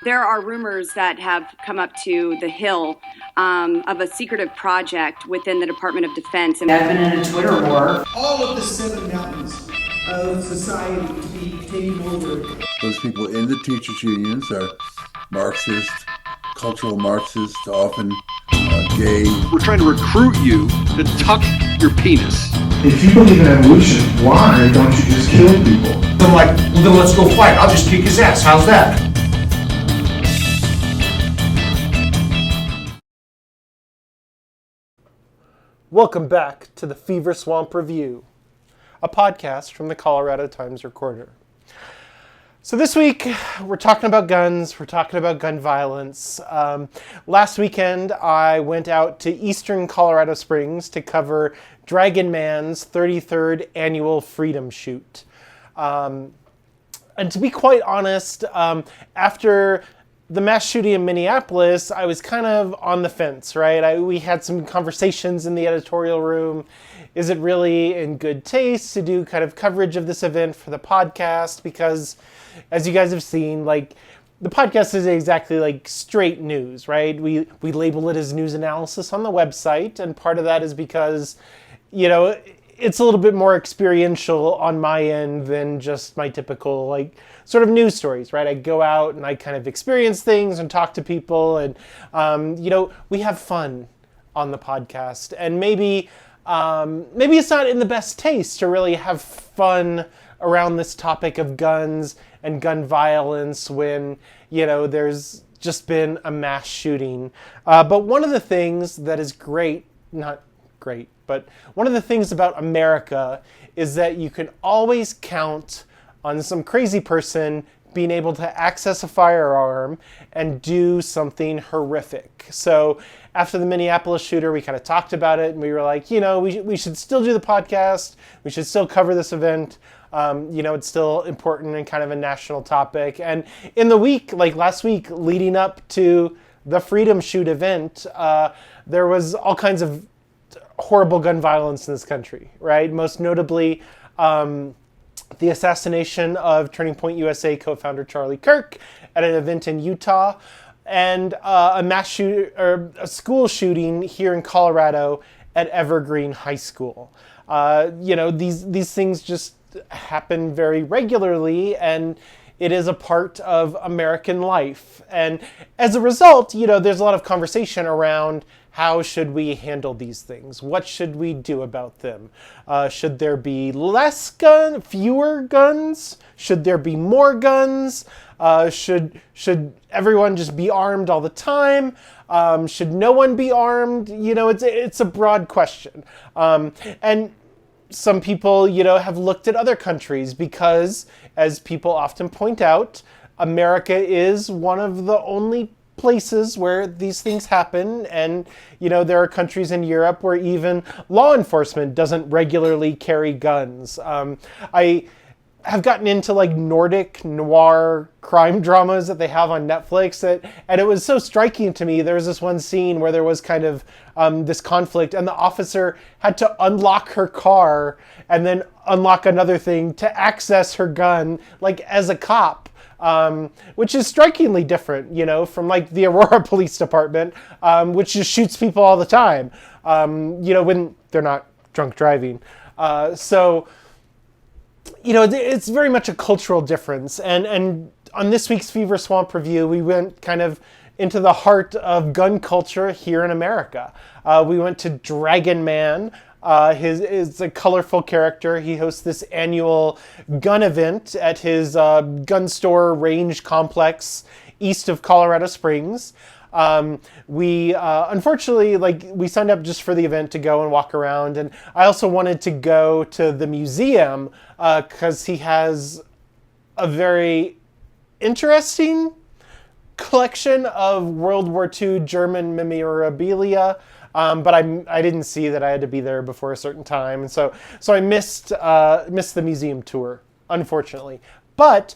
There are rumors that have come up to the Hill of a secretive project within the Department of Defense. I've been in a Twitter war. All of the 7 mountains of society to be taken over. Those people in the teachers' unions are Marxist, cultural Marxists, often gay. We're trying to recruit you to tuck your penis. If you believe in evolution, why don't you just kill people? I'm like, well then let's go fight. I'll just kick his ass. How's that? Welcome back to the Fever Swamp Review, a podcast from the Colorado Times-Recorder. So this week, we're talking about guns, we're talking about gun violence. Last weekend, I went out to eastern Colorado Springs to cover Dragonman's 33rd annual Freedom Shoot. And to be quite honest, after the mass shooting in Minneapolis, I was kind of on the fence, right? We had some conversations in the editorial room. Is it really in good taste to do kind of coverage of this event for the podcast? Because, as you guys have seen, like, the podcast isn't exactly like straight news, right? We label it as news analysis on the website, and part of that is because, you know, it's a little bit more experiential on my end than just my typical, like, sort of news stories, right? I go out and I kind of experience things and talk to people, and, you know, we have fun on the podcast. And maybe it's not in the best taste to really have fun around this topic of guns and gun violence when, you know, there's just been a mass shooting. But one of the things that is great, not great, but one of the things about America is that you can always count on some crazy person being able to access a firearm and do something horrific. So after the Minneapolis shooter, we kind of talked about it and we were like, you know, we should still do the podcast. We should still cover this event. You know, it's still important and kind of a national topic. And in the week, like last week, leading up to the Freedom Shoot event, there was all kinds of horrible gun violence in this country, right? Most notably, the assassination of Turning Point USA co-founder Charlie Kirk at an event in Utah, and a school shooting here in Colorado at Evergreen High School. You know, these things just happen very regularly, and it is a part of American life. And as a result, you know, there's a lot of conversation around how should we handle these things? What should we do about them? Should there be fewer guns? Should there be more guns? Should everyone just be armed all the time? Should no one be armed? You know, it's a broad question. And some people, you know, have looked at other countries because, as people often point out, America is one of the only places where these things happen. And, you know, there are countries in Europe where even law enforcement doesn't regularly carry guns. I have gotten into like Nordic noir crime dramas that they have on Netflix, and it was so striking to me. There was this one scene where there was kind of this conflict, and the officer had to unlock her car and then unlock another thing to access her gun, like as a cop. Which is strikingly different, you know, from like the Aurora Police Department, which just shoots people all the time, you know, when they're not drunk driving. So, you know, it's very much a cultural difference. And on this week's Fever Swamp Review, we went kind of into the heart of gun culture here in America. We went to Dragonman. Is a colorful character. He hosts this annual gun event at his gun store range complex east of Colorado Springs. We unfortunately, like, we signed up just for the event to go and walk around, and I also wanted to go to the museum because he has a very interesting collection of World War II German memorabilia. But I didn't see that I had to be there before a certain time, and so I missed the museum tour, unfortunately. But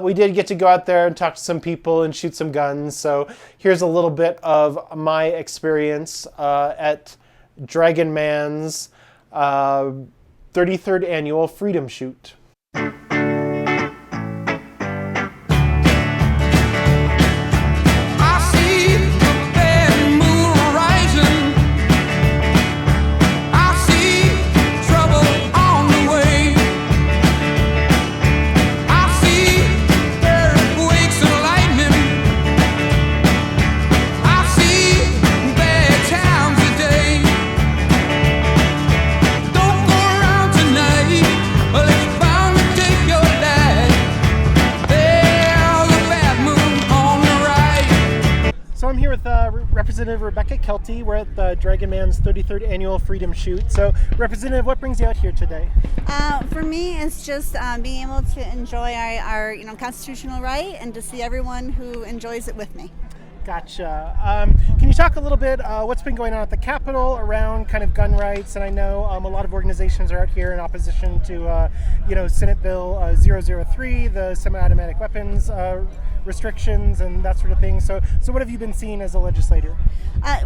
we did get to go out there and talk to some people and shoot some guns. So here's a little bit of my experience at Dragonman's 33rd annual Freedom Shoot. Representative Rebecca Kelty. We're at the Dragonman's 33rd Annual Freedom Shoot. So, Representative, what brings you out here today? For me, it's just being able to enjoy our constitutional right and to see everyone who enjoys it with me. Gotcha. Can you talk a little bit what's been going on at the Capitol around kind of gun rights? And I know a lot of organizations are out here in opposition to, Senate Bill 003, the semi-automatic weapons restrictions and that sort of thing. So what have you been seeing as a legislator?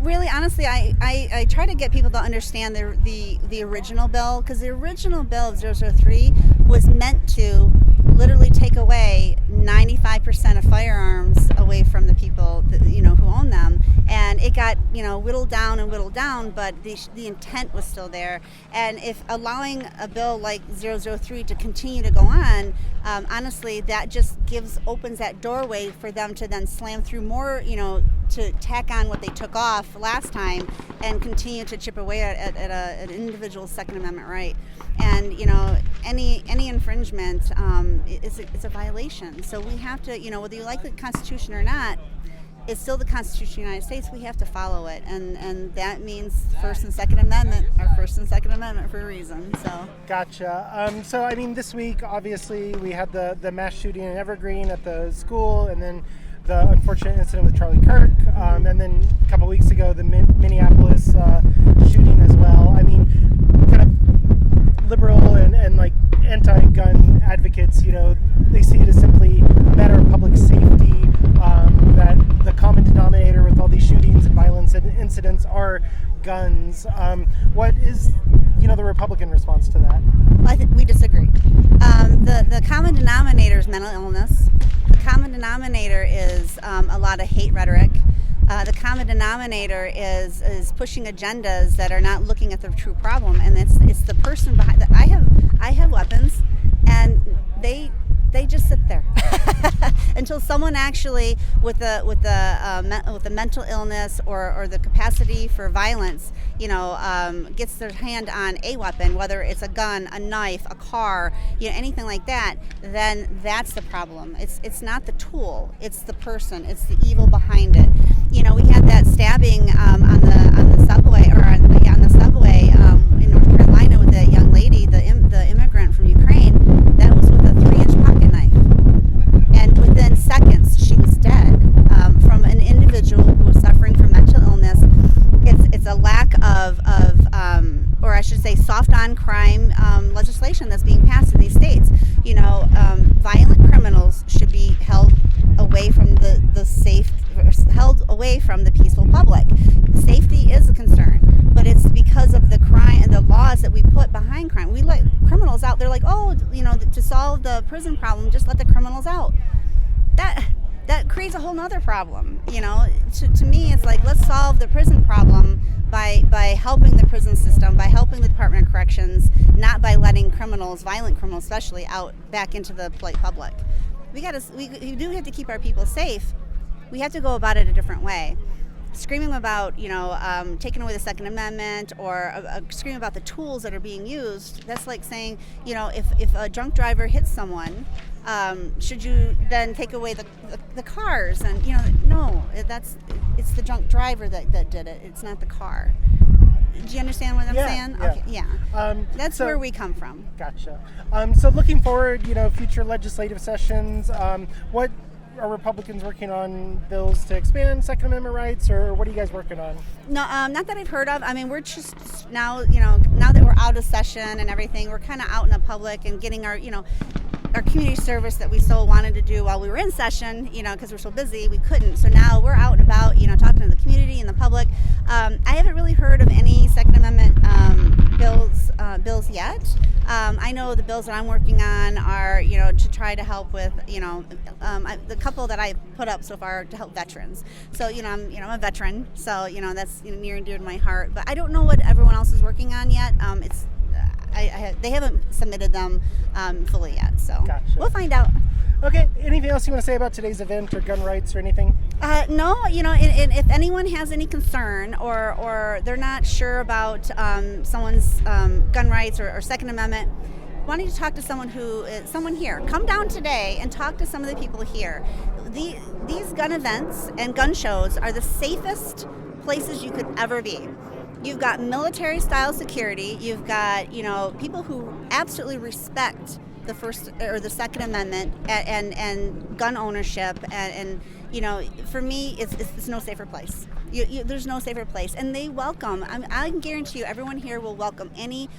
Really, honestly, I try to get people to understand the original bill, because the original bill of 003 was meant to literally take away 95% of firearms away from the people that, who own them, and it got whittled down, but the intent was still there. And if allowing a bill like 003 to continue to go on, honestly, that just opens that doorway for them to then slam through more, to tack on what they took off last time and continue to chip away at an individual's Second Amendment right. And any infringement, it's a violation. So we have to, whether you like the Constitution or not, it's still the Constitution of the United States. We have to follow it, and that means First and Second Amendment are First and Second Amendment for a reason. So gotcha. This week, obviously, we had the mass shooting in Evergreen at the school, and then the unfortunate incident with Charlie Kirk, and then a couple weeks ago, the Minneapolis shooting as well. I mean, kind of liberal and like anti-gun advocates, they see it as simply a matter of public safety, that the common denominator with all these shootings and violence and incidents are guns. What is, the Republican response to that? I think we disagree. The common denominator is mental illness. The common denominator is a lot of hate rhetoric. The common denominator is pushing agendas that are not looking at the true problem, and it's the person behind. I have weapons, and they just sit there until someone actually with a mental illness or the capacity for violence, gets their hand on a weapon, whether it's a gun, a knife, a car, anything like that. Then that's the problem. It's not the tool. It's the person. It's the evil behind it. We had that stabbing on the subway on the subway in North Carolina with that young lady, the immigrant from Ukraine. That was with a 3-inch pocket knife, and within seconds she was dead from an individual who was suffering from mental illness. It's a lack of or I should say, soft on crime legislation that's being passed in these states. Violent criminals should be held away from held away from the peaceful public. Safety is a concern, but it's because of the crime and the laws that we put behind crime. We let criminals out. They're like, to solve the prison problem, just let the criminals out. That creates a whole nother problem. To me, it's like, let's solve the prison problem by helping the prison system, by helping the Department of Corrections, not by letting criminals, violent criminals especially, out back into the public. We do have to keep our people safe. We have to go about it a different way. Screaming about, taking away the Second Amendment or screaming about the tools that are being used, that's like saying, if a drunk driver hits someone, should you then take away the cars? And, no, it's the drunk driver that did it. It's not the car. Do you understand what I'm saying? Yeah. Okay, yeah. That's where we come from. Gotcha. So looking forward, future legislative sessions, what are Republicans working on bills to expand Second Amendment rights, or what are you guys working on? No, not that I've heard of. I mean, we're just now that we're out of session and everything, we're kind of out in the public and getting our community service that we so wanted to do while we were in session, because we're so busy, we couldn't. So now we're out and about, talking to the community and the public. I haven't really heard of any Second Amendment bills yet. I know the bills that I'm working on are, to try to help with, the couple that I put up so far to help veterans. So, I'm a veteran, so, that's near and dear to my heart. But I don't know what everyone else is working on yet. They haven't submitted them fully yet, so Gotcha. We'll find out. Okay, anything else you want to say about today's event or gun rights or anything? No, if anyone has any concern or they're not sure about someone's gun rights or Second Amendment, why don't you talk to someone here? Come down today and talk to some of the people here. These gun events and gun shows are the safest places you could ever be. You've got military style security. You've got, people who absolutely respect the First or the Second Amendment and gun ownership. And for me, it's no safer place. There's no safer place. And they welcome, I can guarantee you, everyone here will welcome any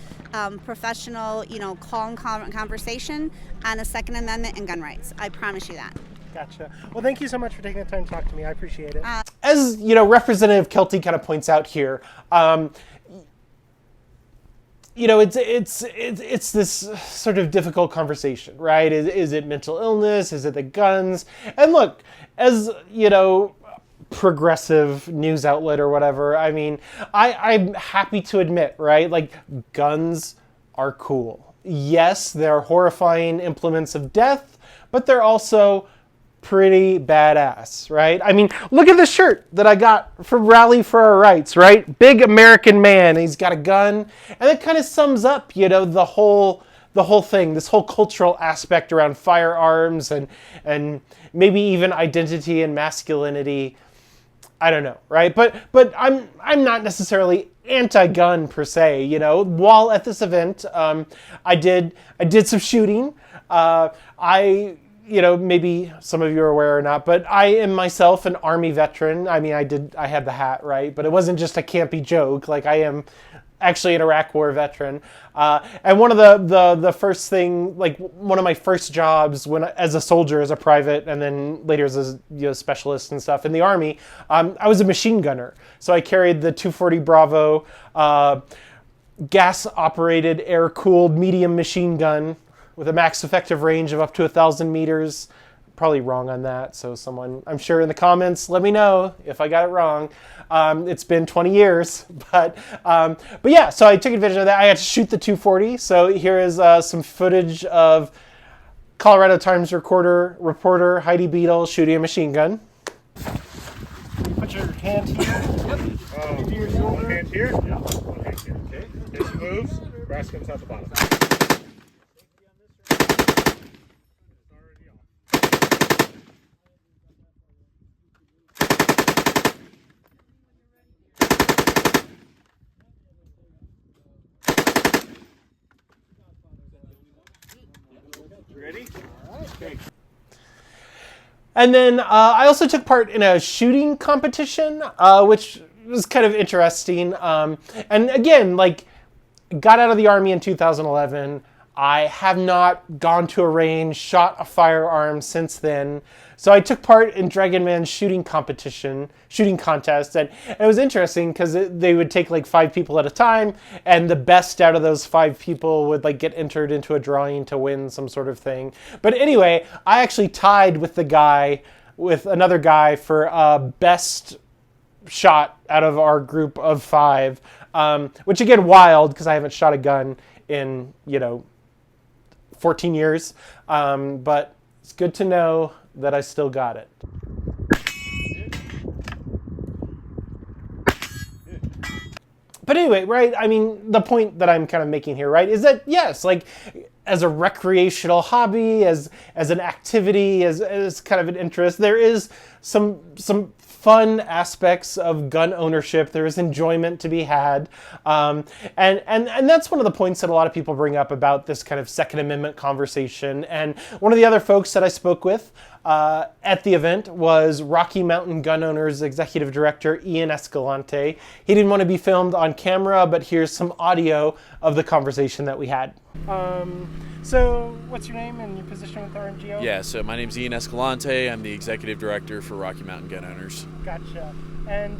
professional, calm conversation on the Second Amendment and gun rights. I promise you that. Gotcha. Well, thank you so much for taking the time to talk to me. I appreciate it. As Representative Kelty kind of points out here, it's this sort of difficult conversation, right? Is it mental illness? Is it the guns? And look, as progressive news outlet or whatever, I mean, I'm happy to admit, right? Like, guns are cool. Yes, they're horrifying implements of death, but they're also pretty badass, right? I mean, look at this shirt that I got from Rally for Our Rights, right? Big American man, he's got a gun, and it kind of sums up, the whole thing, this whole cultural aspect around firearms and maybe even identity and masculinity. I don't know, right? But I'm not necessarily anti-gun per se, While at this event, I did some shooting. Maybe some of you are aware or not, but I am myself an Army veteran. I mean, I had the hat, right? But it wasn't just a campy joke. Like, I am actually an Iraq War veteran. And one of the first thing, like one of my first jobs as a soldier, as a private, and then later as a specialist and stuff in the Army, I was a machine gunner. So I carried the 240 Bravo gas-operated, air-cooled medium machine gun with a max effective range of up to 1,000 meters. Probably wrong on that, so someone, I'm sure in the comments, let me know if I got it wrong. It's been 20 years, but yeah, so I took advantage of that. I had to shoot the 240, so here is some footage of Colorado Times reporter Heidi Beadle shooting a machine gun. Put your hand here. Yep. To your shoulder. One hand here. Yeah. One hand here. Okay. If she moves, brass comes out the bottom. Ready? All right. Okay. And then I also took part in a shooting competition, which was kind of interesting. And again, got out of the Army in 2011. I have not gone to a range, shot a firearm since then. So I took part in Dragonman's shooting contest, and it was interesting because they would take 5 people at a time, and the best out of those 5 people would get entered into a drawing to win some sort of thing. But anyway, I actually tied with another guy for best shot out of our group of 5, which again, wild because I haven't shot a gun in 14 years, but it's good to know that I still got it. But anyway, right, I mean, the point that I'm kind of making here, right, is that, yes, as a recreational hobby, as an activity, as kind of an interest, there is some fun aspects of gun ownership. There is enjoyment to be had. And that's one of the points that a lot of people bring up about this kind of Second Amendment conversation. And one of the other folks that I spoke with at the event was Rocky Mountain Gun Owners Executive Director Ian Escalante. He didn't want to be filmed on camera, but here's some audio of the conversation that we had. So what's your name and your position with RMGO? Yeah, so my name's Ian Escalante. I'm the Executive Director for Rocky Mountain Gun Owners. Gotcha. And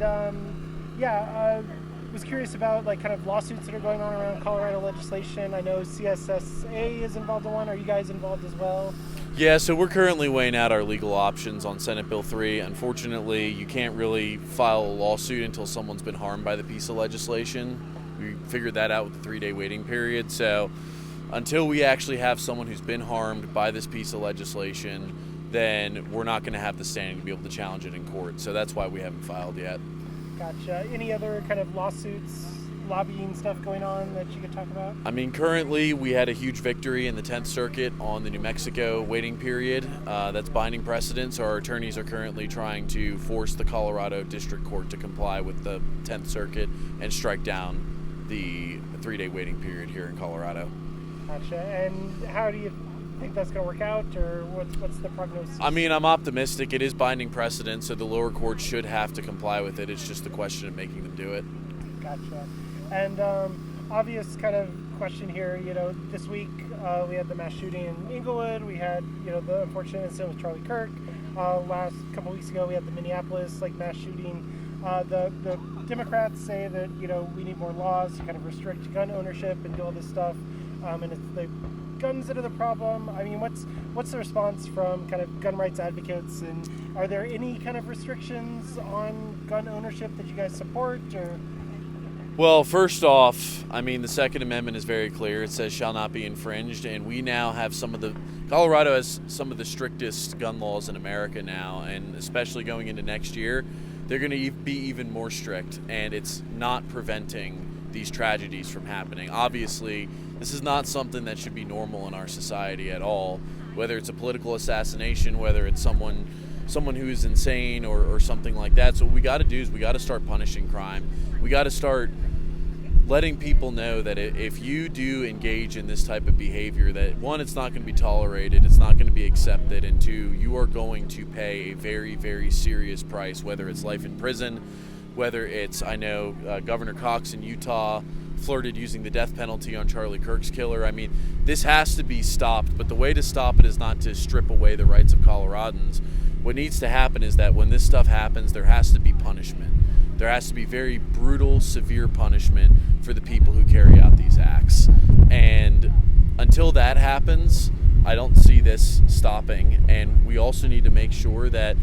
was curious about kind of lawsuits that are going on around Colorado legislation. I know CSSA is involved in one. Are you guys involved as well? Yeah, so we're currently weighing out our legal options on Senate Bill 3. Unfortunately, you can't really file a lawsuit until someone's been harmed by the piece of legislation. We figured that out with the 3-day waiting period. So until we actually have someone who's been harmed by this piece of legislation, then we're not going to have the standing to be able to challenge it in court. So that's why we haven't filed yet. Gotcha. Any other kind of lawsuits lobbying stuff going on that you could talk about? I mean, currently we had a huge victory in the 10th Circuit on the New Mexico waiting period. That's binding precedent, so our attorneys are currently trying to force the Colorado District Court to comply with the 10th Circuit and strike down the 3-day waiting period here in Colorado. Gotcha. And how do you think that's going to work out, or what's the prognosis? I mean, I'm optimistic. It is binding precedent, so the lower court should have to comply with it. It's just a question of making them do it. Gotcha. And obvious kind of question here, this week we had the mass shooting in Inglewood. We had, the unfortunate incident with Charlie Kirk. Last couple weeks ago we had the Minneapolis mass shooting. The Democrats say that, we need more laws to kind of restrict gun ownership and do all this stuff. And it's the guns that are the problem. I mean, what's the response from kind of gun rights advocates, and are there any kind of restrictions on gun ownership that you guys support, or? Well, first off, I mean, the Second Amendment is very clear. It says shall not be infringed, and we now have Colorado has some of the strictest gun laws in America now, and especially going into next year, they're going to be even more strict, and it's not preventing these tragedies from happening. Obviously, this is not something that should be normal in our society at all, whether it's a political assassination, whether it's someone who is insane or something like that. So what we got to do is we got to start punishing crime. We got to start letting people know that if you do engage in this type of behavior, that one, it's not going to be tolerated, it's not going to be accepted, and two, you are going to pay a very, very serious price, whether it's life in prison, whether it's, I know Governor Cox in Utah flirted using the death penalty on Charlie Kirk's killer. I mean, this has to be stopped, but the way to stop it is not to strip away the rights of Coloradans. What needs to happen is that when this stuff happens, there has to be punishment. There has to be very brutal, severe punishment for the people who carry out these acts. And until that happens, I don't see this stopping. And we also need to make sure that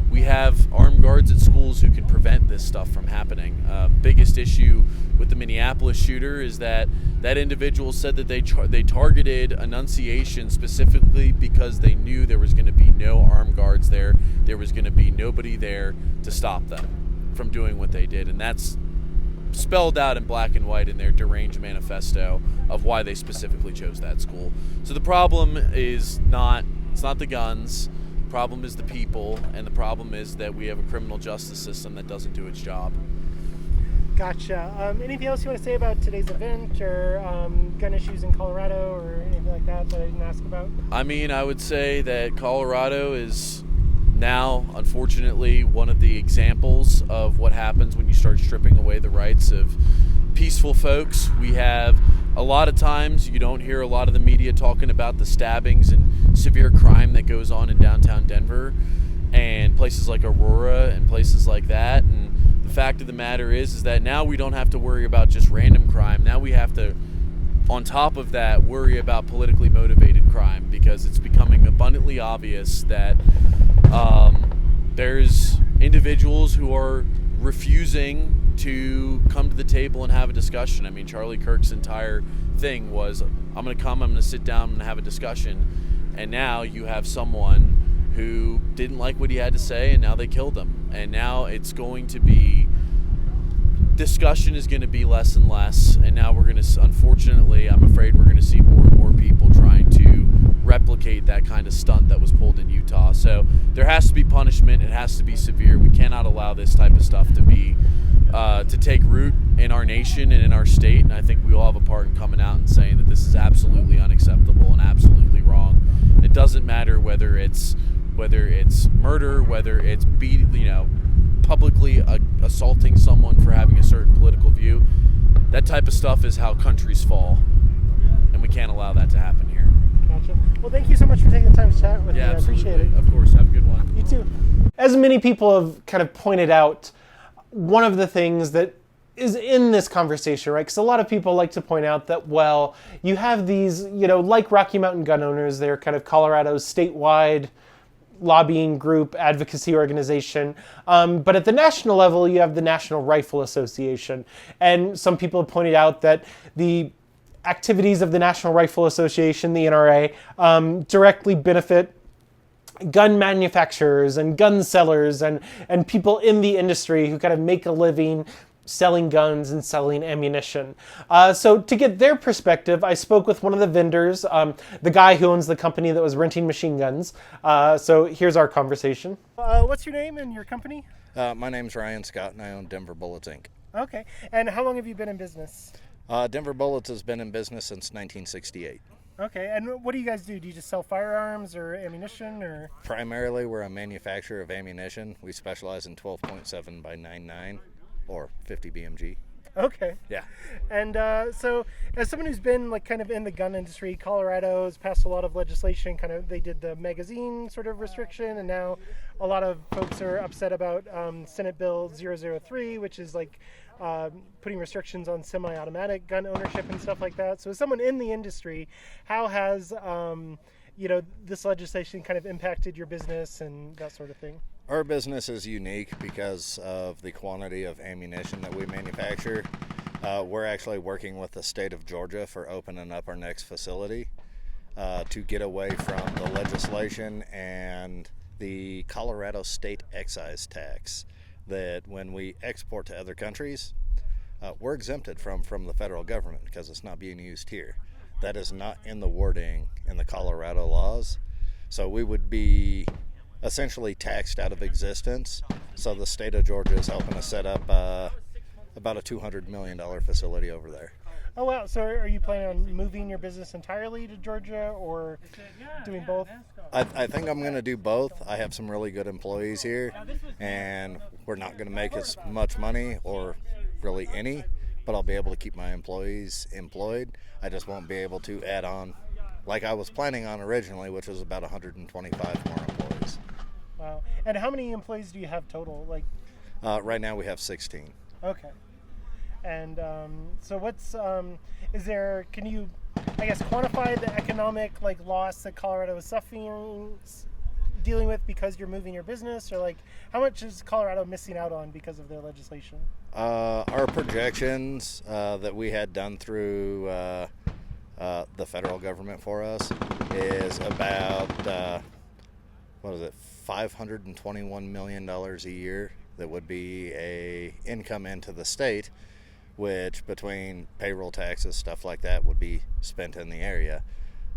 we have armed guards at schools who can prevent this stuff from happening. Biggest issue with the Minneapolis shooter is that individual said that they targeted Annunciation specifically because they knew there was going to be no armed guards there. There was going to be nobody there to stop them from doing what they did. And that's spelled out in black and white in their deranged manifesto of why they specifically chose that school. So the problem is it's not the guns. The problem is the people, and the problem is that we have a criminal justice system that doesn't do its job. Gotcha. Anything else you want to say about today's event, or gun issues in Colorado, or anything like that I didn't ask about? I mean, I would say that Colorado is now, unfortunately, one of the examples of what happens when you start stripping away the rights of peaceful folks. We have a lot of times you don't hear a lot of the media talking about the stabbings and severe crime that goes on in downtown Denver and places like Aurora and places like that. And the fact of the matter is that now we don't have to worry about just random crime. Now we have to, on top of that, worry about politically motivated crime, because it's becoming abundantly obvious that there's individuals who are refusing to come to the table and have a discussion. I mean, Charlie Kirk's entire thing was, I'm going to sit down, I'm going to have a discussion. And now you have someone who didn't like what he had to say, and now they killed him. And now it's going to be, discussion is going to be less and less. And now we're going to, unfortunately, I'm afraid we're going to see more and more people trying to replicate that kind of stunt that was pulled in Utah. So there has to be punishment. It has to be severe. We cannot allow this type of stuff to take root in our nation and in our state. And I think we all have a part in coming out and saying that this is absolutely unacceptable and absolutely wrong. It doesn't matter whether it's murder, whether it's publicly assaulting someone for having a certain political view. That type of stuff is how countries fall, and we can't allow that to happen here. Gotcha. Well, thank you so much for taking the time to chat with me. Absolutely. I appreciate it. Of course. Have a good one. You too. As many people have kind of pointed out, one of the things that is in this conversation, right? Because a lot of people like to point out that, well, you have these, like Rocky Mountain Gun Owners, they're kind of Colorado's statewide lobbying group, advocacy organization. But at the national level, you have the National Rifle Association. And some people have pointed out that the activities of the National Rifle Association, the NRA, directly benefit gun manufacturers and gun sellers and people in the industry who kind of make a living selling guns and selling ammunition. So to get their perspective, I spoke with one of the vendors, the guy who owns the company that was renting machine guns. So here's our conversation. What's your name and your company? My name's Ryan Scott, and I own Denver Bullets, Inc. Okay. And how long have you been in business? Denver Bullets has been in business since 1968. Okay. And what do you guys do? Do you just sell firearms or ammunition, or? Primarily, we're a manufacturer of ammunition. We specialize in 12.7 by 9.9 or 50 BMG. Okay. Yeah. And so, as someone who's been like kind of in the gun industry, Colorado has passed a lot of legislation. Kind of, they did the magazine sort of restriction, and now a lot of folks are upset about Senate Bill 003, which is like putting restrictions on semi-automatic gun ownership and stuff like that. So, as someone in the industry, how has this legislation kind of impacted your business and that sort of thing? Our business is unique because of the quantity of ammunition that we manufacture. We're actually working with the state of Georgia for opening up our next facility to get away from the legislation and the Colorado state excise tax that when we export to other countries, we're exempted from the federal government because it's not being used here. That is not in the wording in the Colorado laws. So we would be essentially taxed out of existence. So the state of Georgia is helping us set up about a $200 million facility over there. Oh, wow. So are you planning on moving your business entirely to Georgia or doing both? I think I'm going to do both. I have some really good employees here, and we're not going to make as much money or really any, but I'll be able to keep my employees employed. I just won't be able to add on like I was planning on originally, which was about 125 more employees. Wow. And how many employees do you have total? Right now we have 16. Okay. And so what's, can you, I guess, quantify the economic loss that Colorado is dealing with because you're moving your business, or how much is Colorado missing out on because of their legislation? Our projections that we had done through the federal government for us is about $521 million a year that would be a income into the state, which between payroll taxes, stuff like that, would be spent in the area,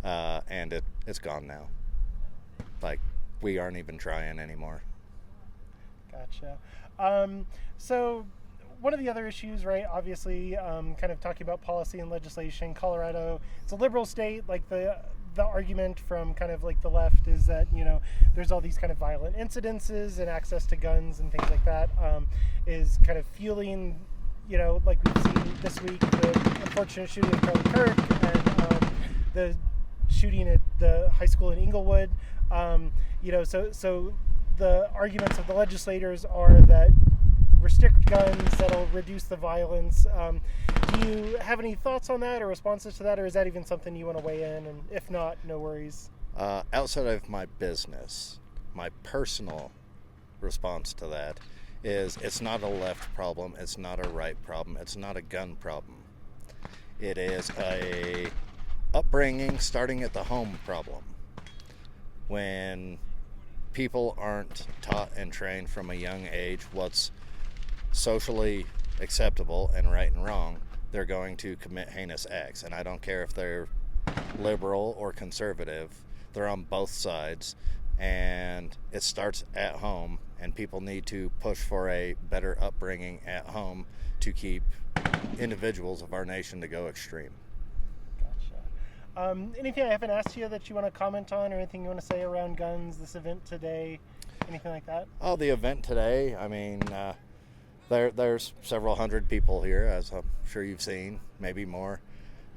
and it's gone now. We aren't even trying anymore. Gotcha. So one of the other issues, right, obviously, kind of talking about policy and legislation, Colorado, it's a liberal state. The argument from kind of the left is that, there's all these kind of violent incidences and access to guns and things like that is kind of fueling, like we've seen this week, the unfortunate shooting at Charlie Kirk and the shooting at the high school in Inglewood. So the arguments of the legislators are that restrict guns, that'll reduce the violence. Do you have any thoughts on that or responses to that, or is that even something you want to weigh in? And if not, no worries. Outside of my business, my personal response to that is it's not a left problem, it's not a right problem, it's not a gun problem. It is a upbringing starting at the home problem. When people aren't taught and trained from a young age what's socially acceptable and right and wrong, they're going to commit heinous acts. And I don't care if they're liberal or conservative, they're on both sides, and it starts at home, and people need to push for a better upbringing at home to keep individuals of our nation to go extreme. Gotcha. Anything I haven't asked you that you want to comment on, or anything you want to say around guns, this event today, anything like that? Oh, the event today, I mean, there's several hundred people here, as I'm sure you've seen, maybe more.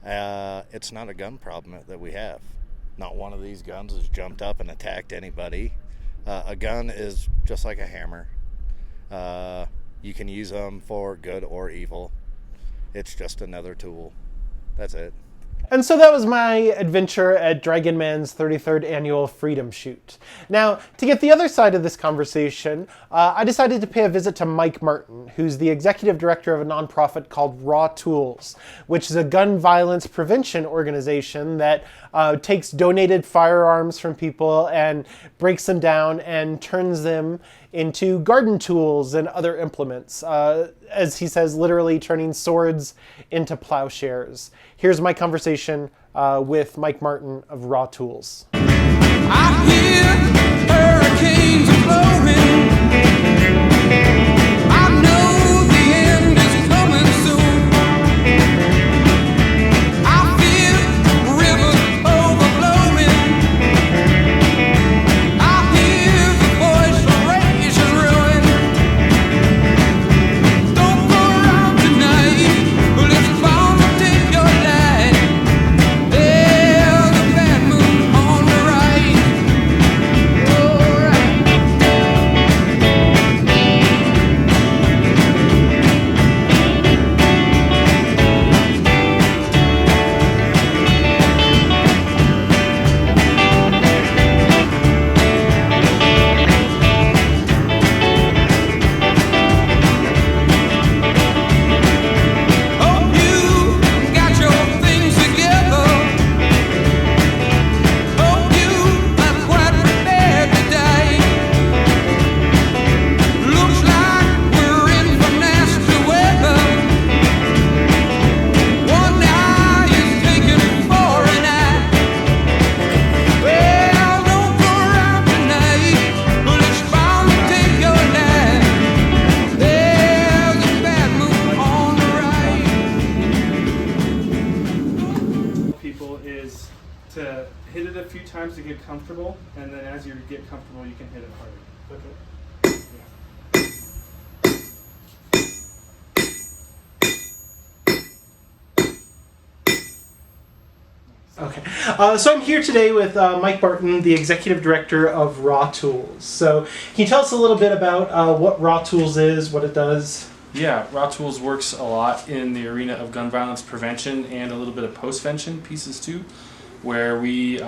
It's not a gun problem that we have. Not one of these guns has jumped up and attacked anybody. A gun is just like a hammer. You can use them for good or evil. It's just another tool. That's it. And so that was my adventure at Dragonman's 33rd Annual Freedom Shoot. Now, to get the other side of this conversation, I decided to pay a visit to Mike Martin, who's the executive director of a nonprofit called Raw Tools, which is a gun violence prevention organization that takes donated firearms from people and breaks them down and turns them into garden tools and other implements. As he says, literally turning swords into plowshares. Here's my conversation with Mike Martin of Raw Tools. I hear hurricanes are blowing. I know the end is coming soon. I feel rivers overflowing. I hear the voice of rage and ruin. Don't go around tonight, but it's bound to take your life. There's a bad moon on the right. Hope you got your things together. Hope you are quite prepared to die. Looks like we're in for nasty weather. One eye is taken for an eye. Well, don't go around tonight, but it's bound to take your life. There's a bad moon on the right. People is to hit it a few times to get comfortable, and then as you get comfortable, you can hit it harder. Okay, so I'm here today with Mike Martin, the executive director of Raw Tools. So can you tell us a little bit about what Raw Tools is, what it does? Yeah, Raw Tools works a lot in the arena of gun violence prevention and a little bit of postvention pieces too, where we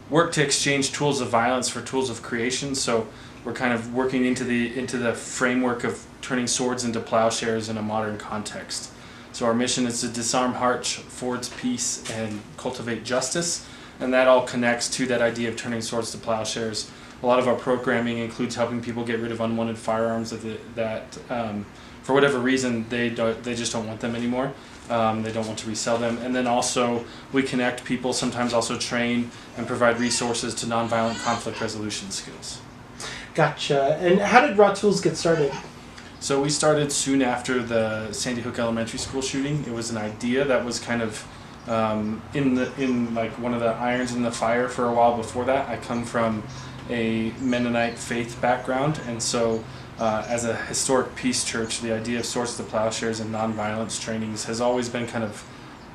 work to exchange tools of violence for tools of creation. So we're kind of working into the framework of turning swords into plowshares in a modern context. So our mission is to disarm hearts, forge peace, and cultivate justice, and that all connects to that idea of turning swords to plowshares. A lot of our programming includes helping people get rid of unwanted firearms that for whatever reason they just don't want them anymore. They don't want to resell them. And then also we connect people, sometimes also train and provide resources to nonviolent conflict resolution skills. Gotcha. And how did Raw Tools get started? So we started soon after the Sandy Hook Elementary School shooting. It was an idea that was kind of in like one of the irons in the fire for a while before that. I come from a Mennonite faith background, and so as a historic peace church, the idea of swords to plowshares and nonviolence trainings has always been kind of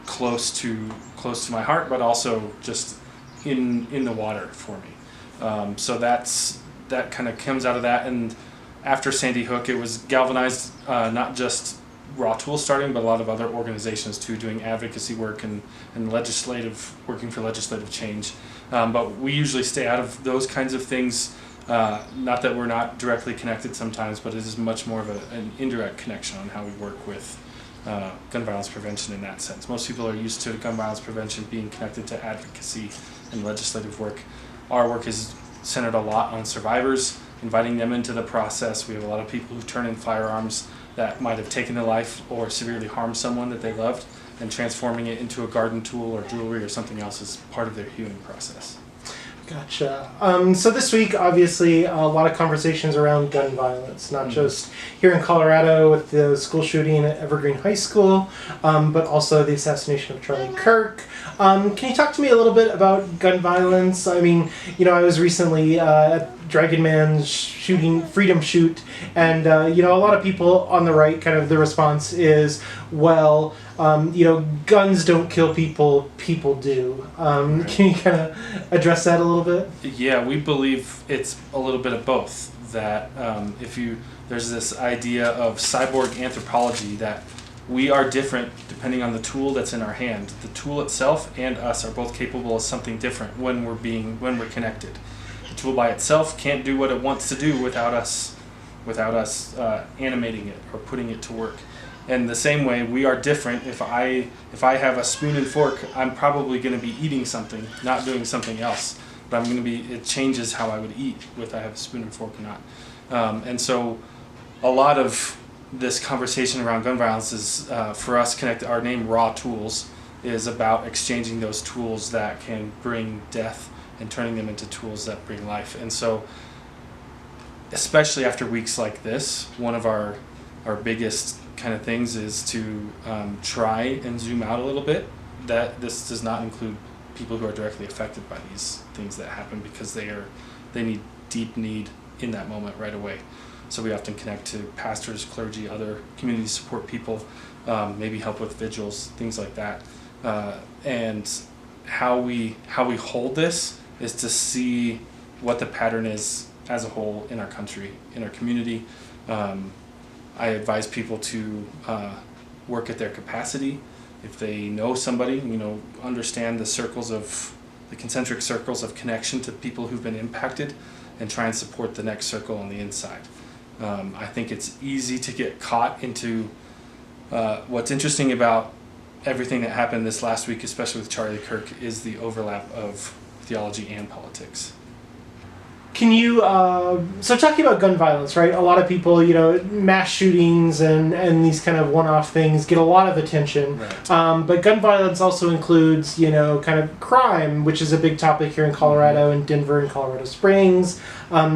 close to my heart, but also just in the water for me. So that kind of comes out of that. And after Sandy Hook, it was galvanized not just Raw Tools starting, but a lot of other organizations too, doing advocacy work and working for legislative change. But we usually stay out of those kinds of things. Not that we're not directly connected sometimes, but it is much more of an indirect connection on how we work with gun violence prevention in that sense. Most people are used to gun violence prevention being connected to advocacy and legislative work. Our work is centered a lot on survivors, inviting them into the process. We have a lot of people who turn in firearms that might have taken their life or severely harmed someone that they loved, and transforming it into a garden tool or jewelry or something else is part of their healing process. Gotcha. So this week, obviously, a lot of conversations around gun violence, not just here in Colorado with the school shooting at Evergreen High School, but also the assassination of Charlie Kirk. Can you talk to me a little bit about gun violence? I mean, I was recently at Dragonman's freedom shoot, and a lot of people on the right, kind of the response is, well, guns don't kill people, people do. Right. Can you kind of address that a little bit? Yeah, we believe it's a little bit of both. That there's this idea of cyborg anthropology that we are different depending on the tool that's in our hand. The tool itself and us are both capable of something different when we're connected. The tool by itself can't do what it wants to do without us animating it or putting it to work. And the same way, we are different. If I have a spoon and fork, I'm probably going to be eating something, not doing something else. But it changes how I would eat if I have a spoon and fork or not. And so a lot of this conversation around gun violence is, for us, our name Raw Tools is about exchanging those tools that can bring death and turning them into tools that bring life. And so, especially after weeks like this, one of our biggest kind of things is to try and zoom out a little bit. That this does not include people who are directly affected by these things that happen, because they need deep need in that moment right away. So we often connect to pastors, clergy, other community support people, maybe help with vigils, things like that. And how we hold this is to see what the pattern is as a whole in our country, in our community. I advise people to work at their capacity. If they know somebody, understand the concentric circles of connection to people who've been impacted, and try and support the next circle on the inside. I think it's easy to get caught into what's interesting about everything that happened this last week, especially with Charlie Kirk, is the overlap of theology and politics. Can you, so talking about gun violence, right? A lot of people, mass shootings and these kind of one-off things get a lot of attention. Right. But gun violence also includes, kind of crime, which is a big topic here in Colorado and Denver and Colorado Springs,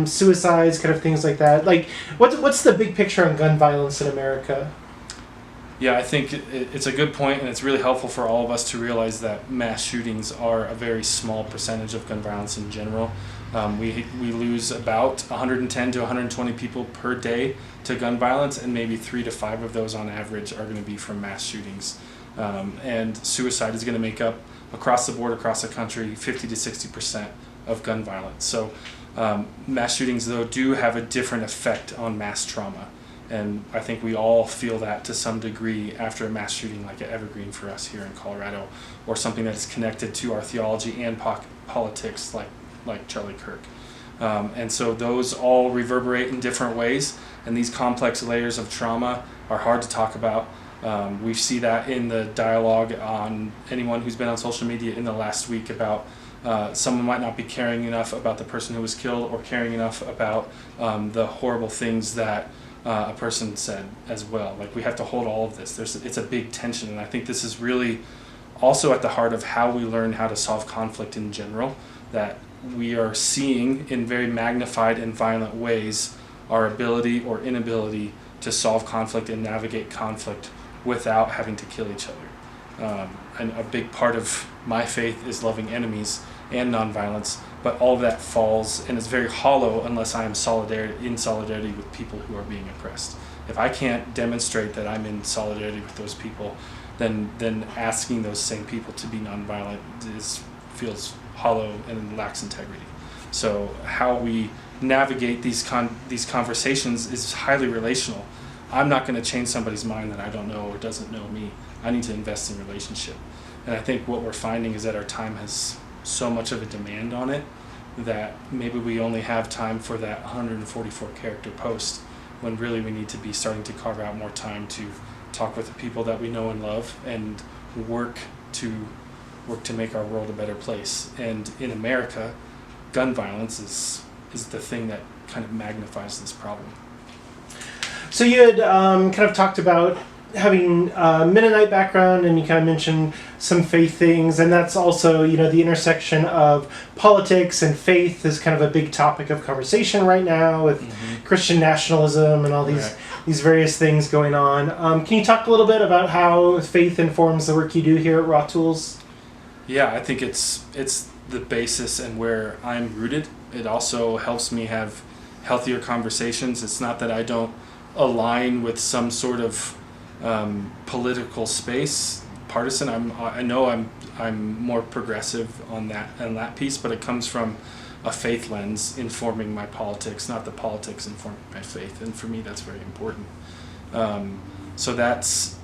suicides, kind of things like that. Like, what's the big picture on gun violence in America? Yeah, I think it's a good point, and it's really helpful for all of us to realize that mass shootings are a very small percentage of gun violence in general. We lose about 110 to 120 people per day to gun violence, and maybe 3 to 5 of those on average are going to be from mass shootings. And suicide is going to make up, across the board, across the country, 50 to 60% of gun violence. So mass shootings, though, do have a different effect on mass trauma. And I think we all feel that to some degree after a mass shooting like at Evergreen for us here in Colorado, or something that is connected to our theology and politics like Charlie Kirk. And so those all reverberate in different ways, and these complex layers of trauma are hard to talk about. We see that in the dialogue on anyone who's been on social media in the last week about someone might not be caring enough about the person who was killed, or caring enough about the horrible things that a person said as well. Like, we have to hold all of this. It's a big tension, and I think this is really also at the heart of how we learn how to solve conflict in general, that we are seeing in very magnified and violent ways our ability or inability to solve conflict and navigate conflict without having to kill each other. And a big part of my faith is loving enemies and nonviolence, but all of that falls and is very hollow unless I am in solidarity with people who are being oppressed. If I can't demonstrate that I'm in solidarity with those people, then asking those same people to be nonviolent feels hollow and lacks integrity. So how we navigate these conversations is highly relational. I'm not going to change somebody's mind that I don't know or doesn't know me. I need to invest in relationship. And I think what we're finding is that our time has so much of a demand on it that maybe we only have time for that 144 character post, when really we need to be starting to carve out more time to talk with the people that we know and love, and work to make our world a better place. And in America, gun violence is the thing that kind of magnifies this problem. So you had kind of talked about having a Mennonite background, and you kind of mentioned some faith things, and that's also, the intersection of politics and faith is kind of a big topic of conversation right now with Christian nationalism and all these various things going on. Can you talk a little bit about how faith informs the work you do here at Raw Tools? Yeah, I think it's the basis and where I'm rooted. It also helps me have healthier conversations. It's not that I don't align with some sort of political space, partisan. I know I'm more progressive on that piece, but it comes from a faith lens informing my politics, not the politics informing my faith. And for me, that's very important. So that's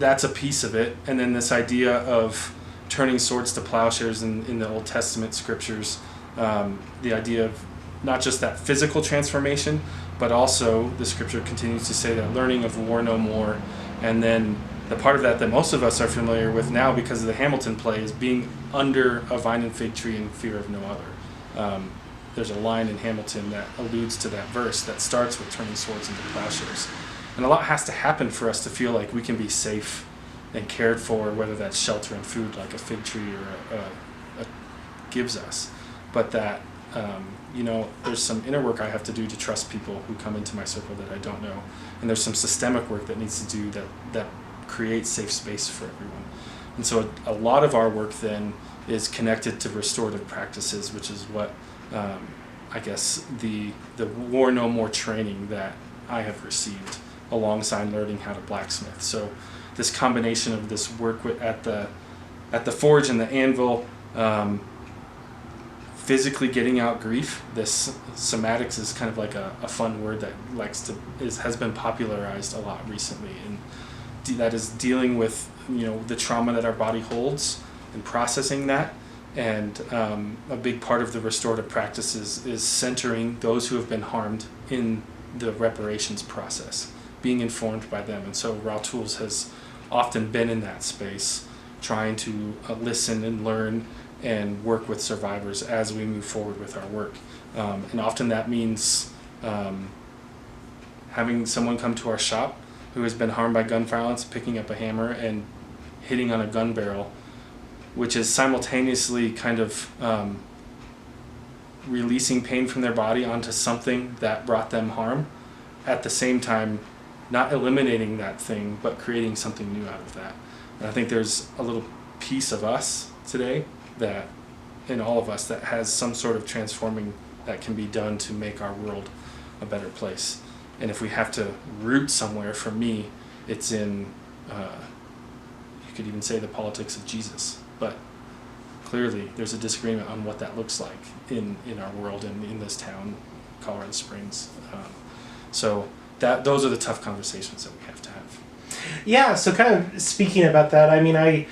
that's a piece of it. And then this idea of turning swords to plowshares in the Old Testament scriptures, the idea of not just that physical transformation, but also the scripture continues to say that learning of war no more. And then the part of that most of us are familiar with now because of the Hamilton play is being under a vine and fig tree in fear of no other. There's a line in Hamilton that alludes to that verse that starts with turning swords into plowshares. And a lot has to happen for us to feel like we can be safe and cared for, whether that's shelter and food like a fig tree or gives us. But that, there's some inner work I have to do to trust people who come into my circle that I don't know. And there's some systemic work that needs to do that creates safe space for everyone. And so a lot of our work then is connected to restorative practices, which is what I guess the War No More training that I have received alongside learning how to blacksmith. So this combination of this work at the forge and the anvil, physically getting out grief. This somatics is kind of like a fun word that has been popularized a lot recently, and that is dealing with the trauma that our body holds and processing that. And a big part of the restorative practices is centering those who have been harmed in the reparations process, being informed by them. And so Raw Tools has often been in that space, trying to listen and learn and work with survivors as we move forward with our work. And often that means having someone come to our shop who has been harmed by gun violence, picking up a hammer and hitting on a gun barrel, which is simultaneously kind of releasing pain from their body onto something that brought them harm, at the same time not eliminating that thing, but creating something new out of that. And I think there's a little piece of us today that, in all of us, that has some sort of transforming that can be done to make our world a better place. And if we have to root somewhere, for me, it's in, you could even say the politics of Jesus. But clearly there's a disagreement on what that looks like in our world and in this town, Colorado Springs. So those are the tough conversations that we have to have. Yeah, so kind of speaking about that, I mean,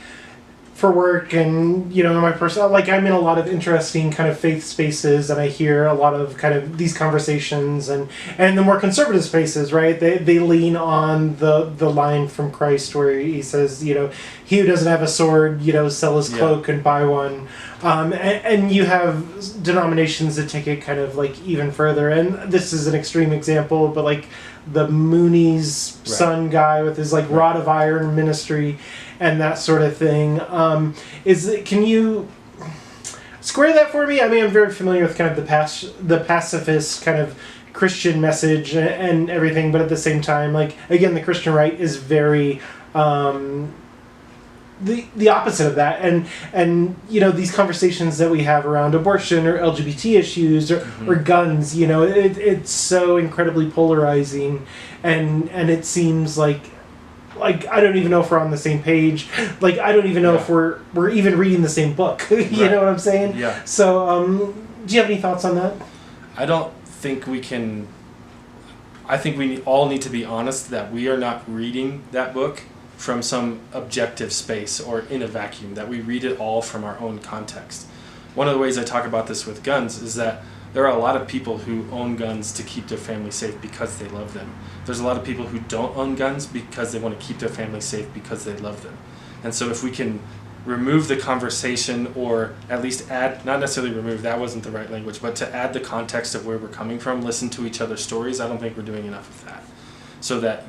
for work and, in my personal, I'm in a lot of interesting kind of faith spaces, and I hear a lot of kind of these conversations, and the more conservative spaces, right, they lean on the line from Christ where he says, he who doesn't have a sword, sell his cloak and buy one. And you have denominations that take it kind of even further, and this is an extreme example, but the Mooney's son guy with his rod of iron ministry and that sort of thing. Can you square that for me? I mean, I'm very familiar with kind of the pacifist kind of Christian message and everything, but at the same time, again, the Christian right is very the opposite of that, and these conversations that we have around abortion or LGBT issues or guns, it's so incredibly polarizing, and it seems like I don't even know if we're on the same page. I don't even know if we're even reading the same book. You know what I'm saying? Yeah. So, do you have any thoughts on that? I don't think we can. I think we all need to be honest that we are not reading that book from some objective space or in a vacuum, that we read it all from our own context. One of the ways I talk about this with guns is that there are a lot of people who own guns to keep their family safe because they love them. There's a lot of people who don't own guns because they want to keep their family safe because they love them. And so if we can remove the conversation, or at least add, not necessarily remove, that wasn't the right language, but to add the context of where we're coming from, listen to each other's stories, I don't think we're doing enough of that. So that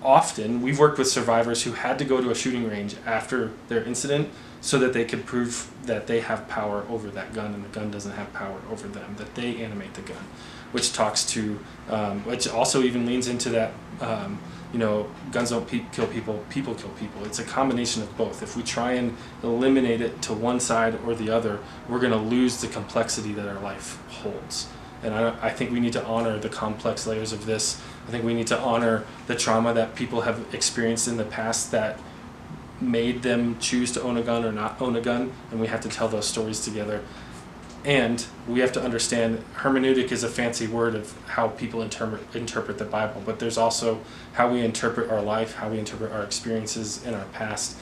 often we've worked with survivors who had to go to a shooting range after their incident so that they could prove that they have power over that gun and the gun doesn't have power over them, that they animate the gun, which talks to, which also even leans into that, guns don't kill people, people kill people. It's a combination of both. If we try and eliminate it to one side or the other, we're going to lose the complexity that our life holds. And I think we need to honor the complex layers of this. I think we need to honor the trauma that people have experienced in the past that made them choose to own a gun or not own a gun, and we have to tell those stories together. And we have to understand hermeneutic is a fancy word of how people interpret the Bible, but there's also how we interpret our life, how we interpret our experiences in our past.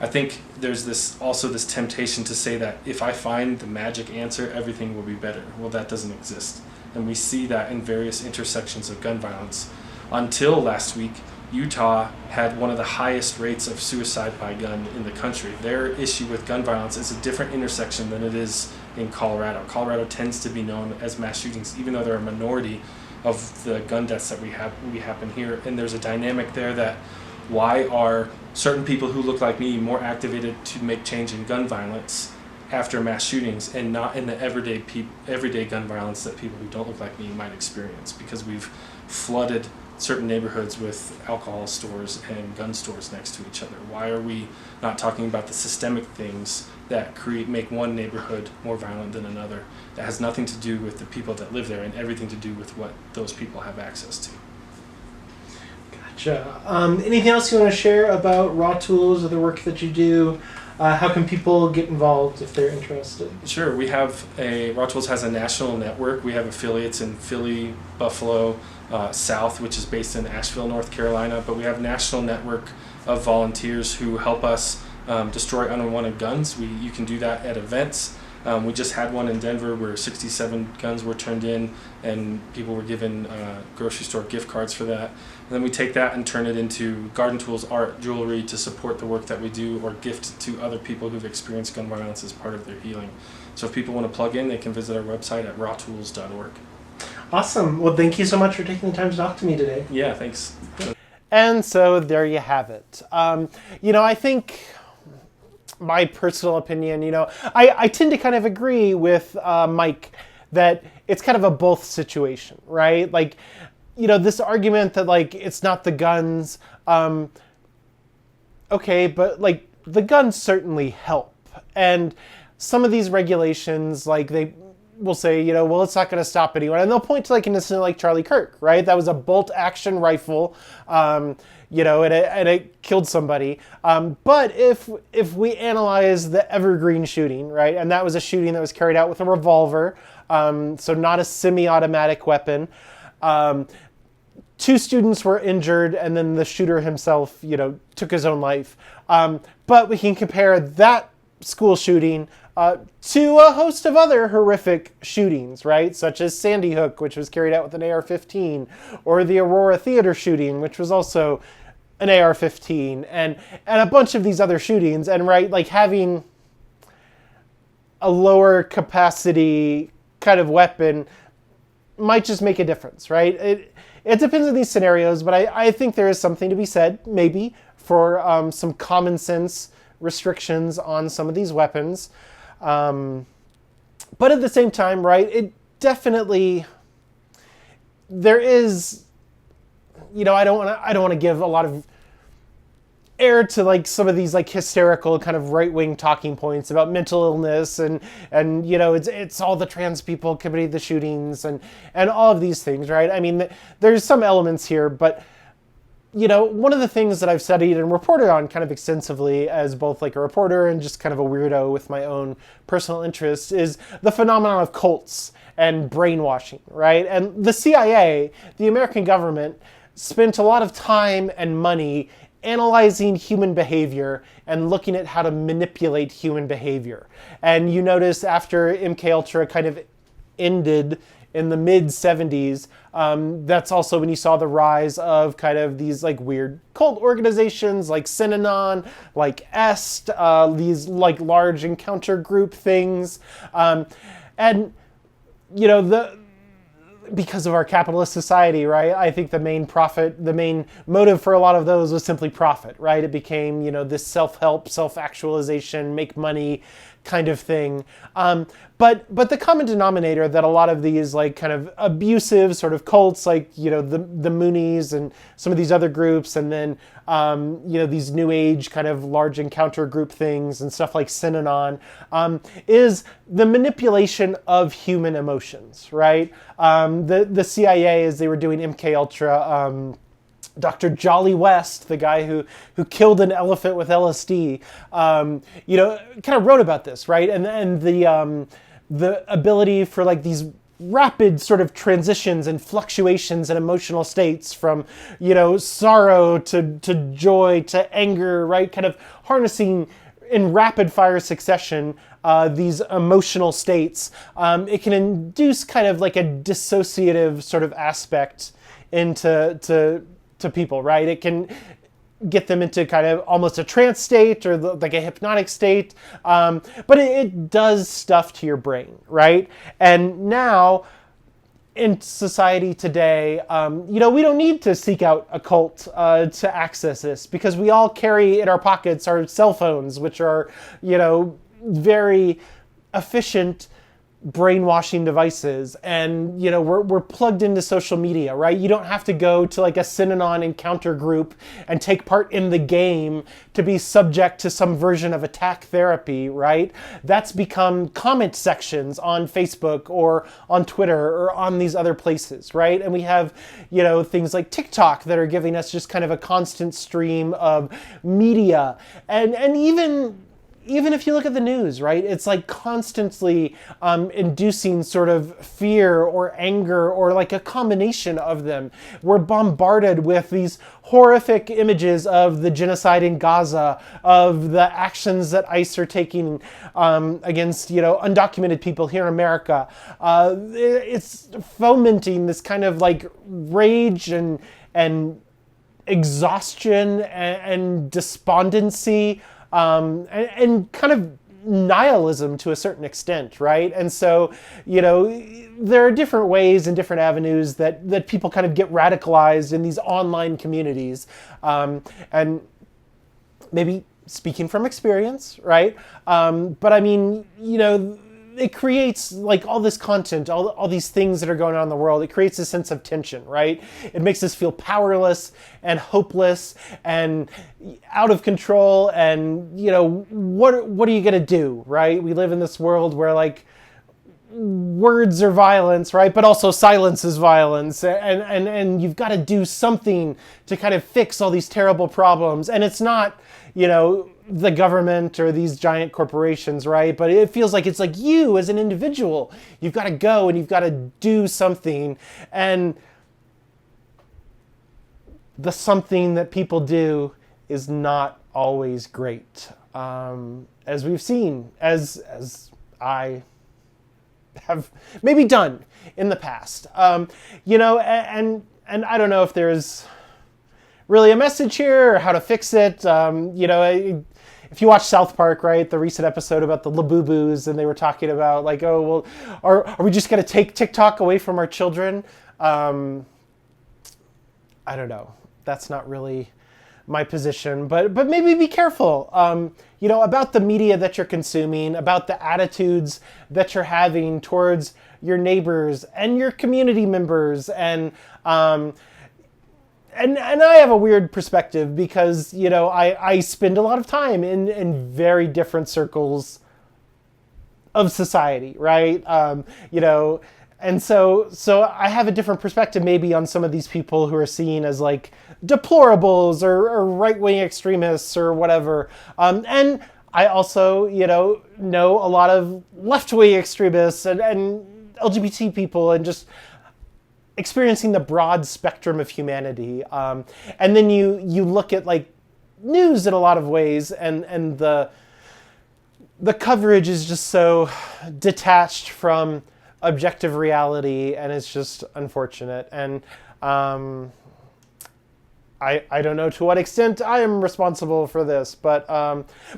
I think there's this temptation to say that if I find the magic answer, everything will be better. Well, that doesn't exist. And we see that in various intersections of gun violence. Until last week, Utah had one of the highest rates of suicide by gun in the country. Their issue with gun violence is a different intersection than it is in Colorado. Colorado tends to be known as mass shootings, even though they're a minority of the gun deaths that we happen here. And there's a dynamic there that why are certain people who look like me more activated to make change in gun violence after mass shootings and not in the everyday gun violence that people who don't look like me might experience, because we've flooded certain neighborhoods with alcohol stores and gun stores next to each other. Why are we not talking about the systemic things that make one neighborhood more violent than another, that has nothing to do with the people that live there and everything to do with what those people have access to? Gotcha. Anything else you want to share about Raw Tools or the work that you do? How can people get involved if they're interested? Sure. We have Raw Tools has a national network. We have affiliates in Philly, Buffalo, South, which is based in Asheville, North Carolina. But we have a national network of volunteers who help us destroy unwanted guns. You can do that at events. We just had one in Denver where 67 guns were turned in and people were given grocery store gift cards for that. And then we take that and turn it into garden tools, art, jewelry to support the work that we do, or gift to other people who've experienced gun violence as part of their healing. So if people want to plug in, they can visit our website at rawtools.org. Awesome. Well, thank you so much for taking the time to talk to me today. Yeah, thanks. And so there you have it. I think my personal opinion, I tend to kind of agree with Mike that it's kind of a both situation, right? Like, this argument that, like, it's not the guns. Okay, but, like, the guns certainly help. And some of these regulations, like, they will say, well, it's not going to stop anyone. And they'll point to, like, an incident like Charlie Kirk, right? That was a bolt-action rifle, and it killed somebody. But if we analyze the Evergreen shooting, right, and that was a shooting that was carried out with a revolver, so not a semi-automatic weapon. 2 students were injured, and then the shooter himself, took his own life. But we can compare that school shooting to a host of other horrific shootings, right? Such as Sandy Hook, which was carried out with an AR-15, or the Aurora Theater shooting, which was also an AR-15, and a bunch of these other shootings. And, right, like, having a lower capacity kind of weapon might just make a difference, right? It depends on these scenarios, but I think there is something to be said, maybe, for some common sense restrictions on some of these weapons. But at the same time, right, it definitely, there is, I don't want to give a lot of air to, like, some of these, like, hysterical kind of right-wing talking points about mental illness and it's all the trans people committing the shootings and all of these things, right? I mean, there's some elements here, but one of the things that I've studied and reported on kind of extensively as both, like, a reporter and just kind of a weirdo with my own personal interests is the phenomenon of cults and brainwashing, right? And the CIA, the American government, spent a lot of time and money analyzing human behavior and looking at how to manipulate human behavior. And you notice after MKUltra kind of ended in the mid-70s, that's also when you saw the rise of kind of these, like, weird cult organizations like Synanon, like EST, these, like, large encounter group things. Because of our capitalist society, right? I think the main motive for a lot of those was simply profit, right? It became, this self-help, self-actualization, make money kind of thing. But the common denominator that a lot of these, like, kind of abusive sort of cults, like, the Moonies and some of these other groups, and then, these new age kind of large encounter group things and stuff like Synanon, is the manipulation of human emotions, right? The CIA, as they were doing MKUltra, Dr. Jolly West, the guy who killed an elephant with LSD, kind of wrote about this, right? And the ability for like these rapid sort of transitions and fluctuations in emotional states from, sorrow to joy to anger, right? Kind of harnessing in rapid fire succession these emotional states. It can induce kind of like a dissociative sort of aspect into people, right? It can get them into kind of almost a trance state or like a hypnotic state, but it does stuff to your brain, right? And now in society today, we don't need to seek out a cult to access this, because we all carry in our pockets our cell phones, which are, very efficient brainwashing devices, and we're plugged into social media, right? You don't have to go to like a Synanon encounter group and take part in the game to be subject to some version of attack therapy, right? That's become comment sections on Facebook or on Twitter or on these other places, right? And we have things like TikTok that are giving us just kind of a constant stream of media, and even if you look at the news, right, it's like constantly inducing sort of fear or anger or like a combination of them. We're bombarded with these horrific images of the genocide in Gaza, of the actions that ICE are taking against, undocumented people here in America. It's fomenting this kind of like rage and exhaustion and despondency, and kind of nihilism to a certain extent, right? And so, there are different ways and different avenues that people kind of get radicalized in these online communities. And maybe speaking from experience, right? But I mean, it creates like all this content, all these things that are going on in the world. It creates a sense of tension, right? It makes us feel powerless and hopeless and out of control. And what are you gonna do, right? We live in this world where like words are violence, right? But also silence is violence, and you've got to do something to kind of fix all these terrible problems. And it's not, the government or these giant corporations, right? But it feels like it's like you as an individual. You've got to go and you've got to do something. And the something that people do is not always great. As we've seen, as I have maybe done in the past. And I don't know if there's really a message here or how to fix it. If you watch South Park, right, the recent episode about the Labubus, and they were talking about like, oh, well, are we just going to take TikTok away from our children? I don't know. That's not really my position, but maybe be careful, about the media that you're consuming, about the attitudes that you're having towards your neighbors and your community members. And I have a weird perspective because, I spend a lot of time in very different circles of society, right? And so I have a different perspective maybe on some of these people who are seen as like deplorables or right-wing extremists or whatever. And I also, know a lot of left-wing extremists and LGBT people and just experiencing the broad spectrum of humanity. And then you look at like news in a lot of ways, and the coverage is just so detached from objective reality, and it's just unfortunate. And I don't know to what extent I am responsible for this, but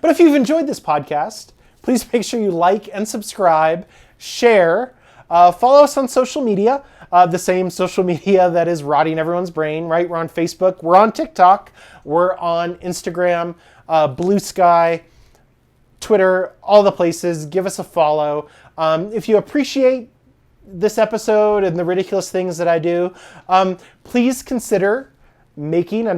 if you've enjoyed this podcast, please make sure you like and subscribe, share, follow us on social media, the same social media that is rotting everyone's brain, right? We're on Facebook, we're on TikTok, we're on Instagram, Blue Sky, Twitter, all the places. Give us a follow. If you appreciate this episode and the ridiculous things that I do, please consider making a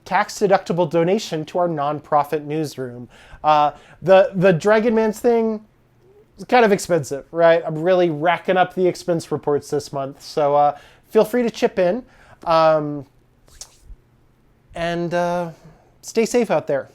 tax-deductible donation to our nonprofit newsroom. The Dragonman's thing is kind of expensive, right? I'm really racking up the expense reports this month, so feel free to chip in. and stay safe out there.